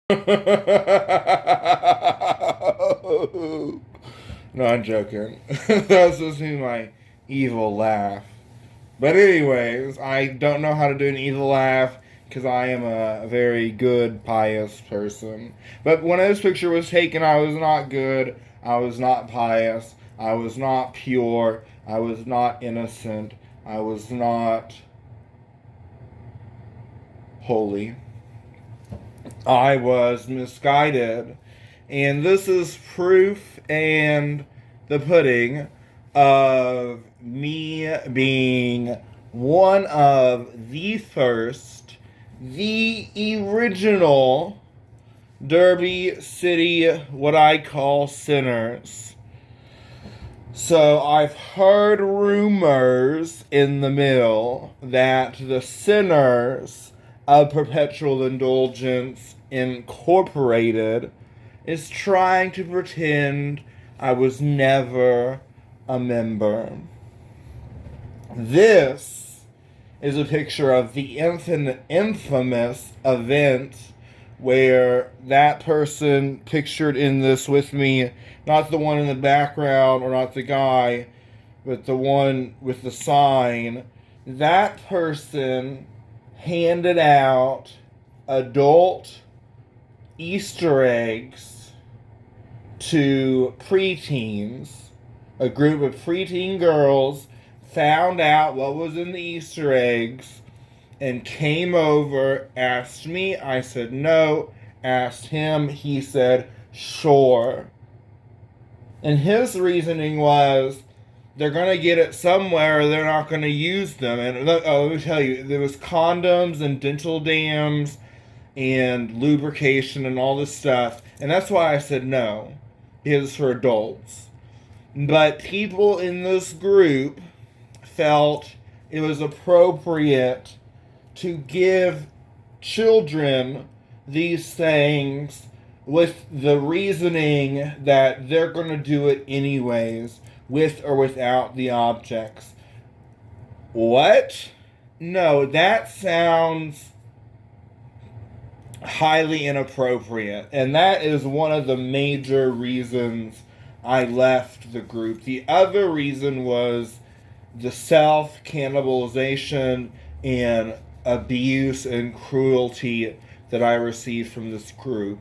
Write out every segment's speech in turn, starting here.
No, I'm joking. That's just me, my evil laugh. But anyways, I don't know how to do an evil laugh because I am a very good, pious person. But when this picture was taken, I was not good. I was not pious. I was not pure. I was not innocent. I was not holy. I was misguided. And this is proof and the pudding of me being one of the first, the original Derby City, what I call sinners. So I've heard rumors in the mill that the sinners of Perpetual Indulgence Incorporated is trying to pretend I was never a member. This is a picture of the infamous event where that person pictured in this with me, not the one in the background or not the guy, but the one with the sign, that person handed out adult Easter eggs to preteens. A group of preteen girls found out what was in the Easter eggs and came over, asked me. I said no. Asked him. He said sure. And his reasoning was they're going to get it somewhere or they're not going to use them. And let me tell you, there was condoms and dental dams and lubrication and all this stuff. And that's why I said no. It is for adults. But people in this group felt it was appropriate to give children these things with the reasoning that they're going to do it anyways, with or without the objects. What? No, that sounds highly inappropriate. And that is one of the major reasons I left the group. The other reason was the self cannibalization and abuse and cruelty that I received from this group.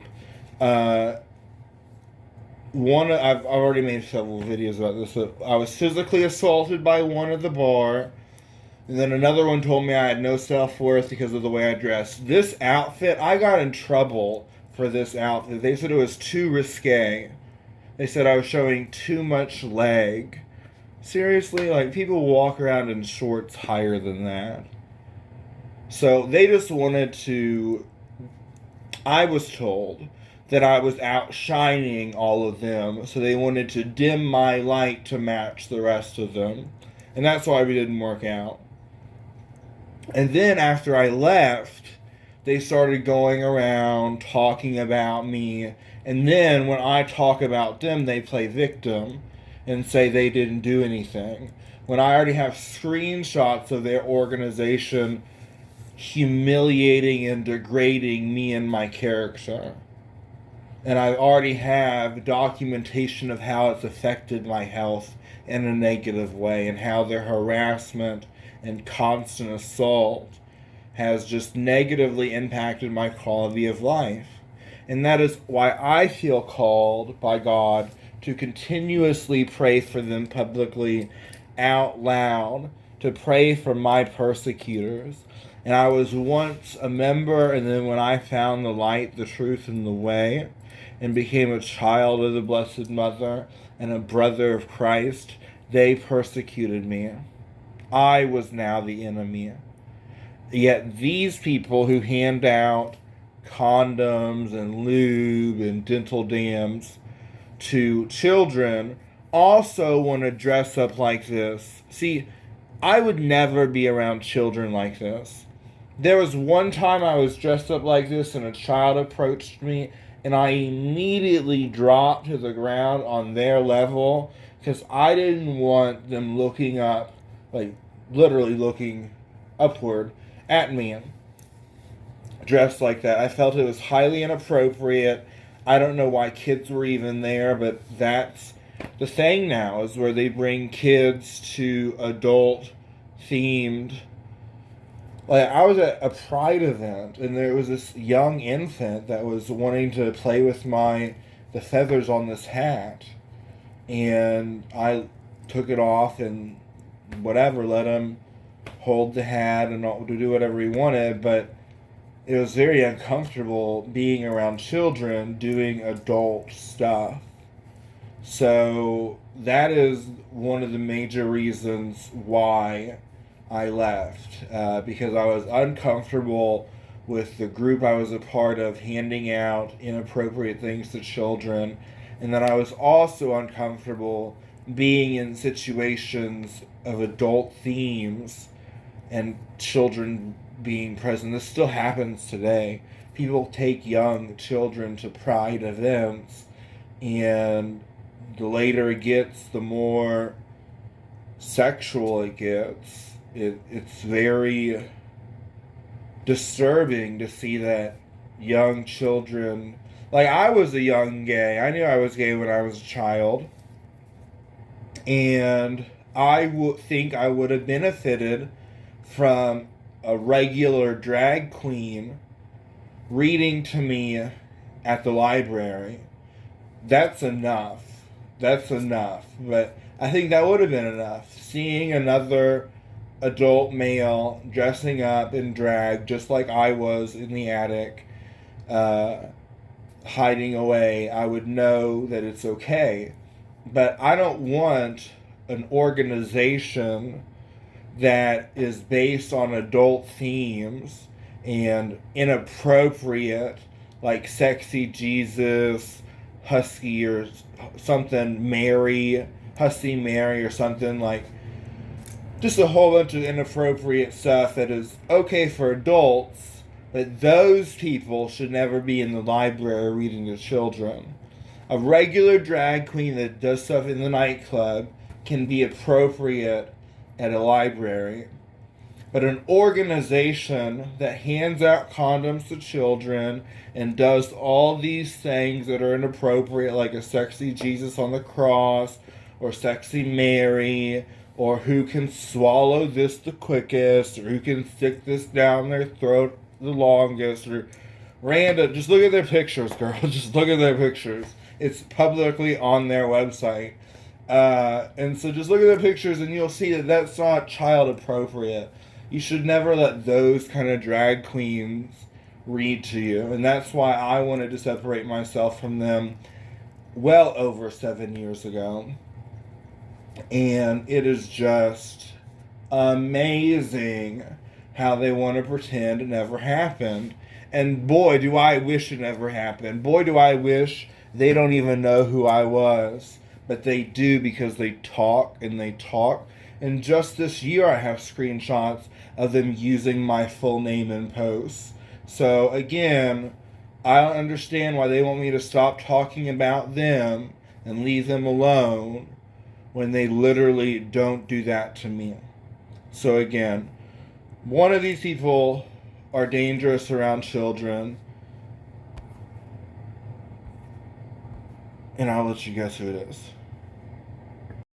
Uh, I've already made several videos about this. I was physically assaulted by one at the bar. And then another one told me I had no self-worth because of the way I dressed. This outfit, I got in trouble for this outfit. They said it was too risque. They said I was showing too much leg. Seriously, like, people walk around in shorts higher than that. So they just wanted to. I was told that I was outshining all of them, so they wanted to dim my light to match the rest of them. And that's why we didn't work out. And then after I left, they started going around talking about me. And then when I talk about them, they play victim and say they didn't do anything. When I already have screenshots of their organization humiliating and degrading me and my character. And I already have documentation of how it's affected my health in a negative way and how their harassment and constant assault has just negatively impacted my quality of life. And that is why I feel called by God to continuously pray for them publicly, out loud, to pray for my persecutors. And I was once a member, and then when I found the light, the truth, and the way, and became a child of the Blessed Mother and a brother of Christ, they persecuted me. I was now the enemy. Yet these people who hand out condoms and lube and dental dams to children also want to dress up like this. See, I would never be around children like this. There was one time I was dressed up like this and a child approached me and I immediately dropped to the ground on their level because I didn't want them looking up, like literally looking upward at me. dressed like that. I felt it was highly inappropriate. I don't know why kids were even there, but that's the thing now, is where they bring kids to adult themed. Like, I was at a pride event and there was this young infant that was wanting to play with the feathers on this hat, and I took it off and whatever, let him hold the hat and to do whatever he wanted, but it was very uncomfortable being around children doing adult stuff. So that is one of the major reasons why I left, because I was uncomfortable with the group I was a part of handing out inappropriate things to children, and then I was also uncomfortable being in situations of adult themes and children being present. This still happens today. People take young children to pride events, and the later it gets, the more sexual it gets. It's very disturbing to see that young children. Like, I was a young gay. I knew I was gay when I was a child. And I would think I would have benefited from a regular drag queen reading to me at the library. That's enough. That's enough. But I think that would have been enough. Seeing another adult male dressing up in drag just like I was in the attic, hiding away, I would know that it's okay. But I don't want an organization that is based on adult themes and inappropriate, like Sexy Jesus, Husky or something, Mary, Husky Mary or something, like just a whole bunch of inappropriate stuff that is okay for adults, but those people should never be in the library reading to children. A regular drag queen that does stuff in the nightclub can be appropriate at a library, but an organization that hands out condoms to children and does all these things that are inappropriate, like a Sexy Jesus on the cross, or Sexy Mary, or who can swallow this the quickest, or who can stick this down their throat the longest, or random. Just look at their pictures, girl. Just look at their pictures. It's publicly on their website. And so just look at their pictures and you'll see that that's not child appropriate. You should never let those kind of drag queens read to you. And that's why I wanted to separate myself from them well over 7 years ago. And it is just amazing how they want to pretend it never happened. And boy, do I wish it never happened. Boy, do I wish they don't even know who I was. But they do, because they talk and they talk. And just this year I have screenshots of them using my full name in posts. So again, I don't understand why they want me to stop talking about them and leave them alone when they literally don't do that to me. So again, one of these people are dangerous around children. And I'll let you guess who it is.